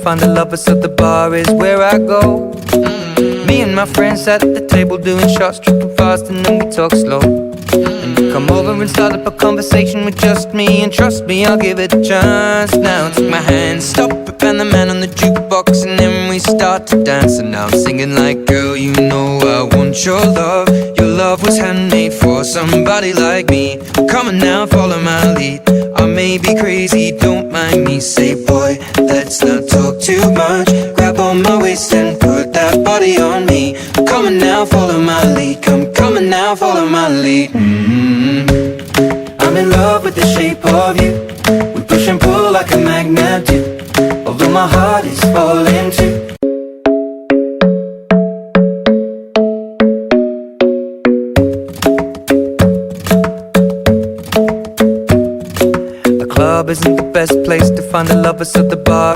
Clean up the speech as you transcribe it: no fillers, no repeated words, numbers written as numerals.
find a lover, so the bar is where I go. Me and my friends sat at the table doing shots, tripping fast, and then we talk slow. And you come over and start up a conversation with just me, and trust me, I'll give it a chance. Now take my hand, stop it, and the man on the jukebox, and then we start to dance. And now I'm singing like, girl, you know I want your love. Your love was handmade for somebody like me. Come on now, follow my lead. I may be crazy, don't mind me. Say, boy, let's not talk too much. Grab on my waist and put that body on me. Come on now, follow my lead. Come on now, follow my lead. I'm in love with the shape of you. We push and pull like a magnet do. Although my heart is falling too. The club isn't the best place to find a lover, so the bar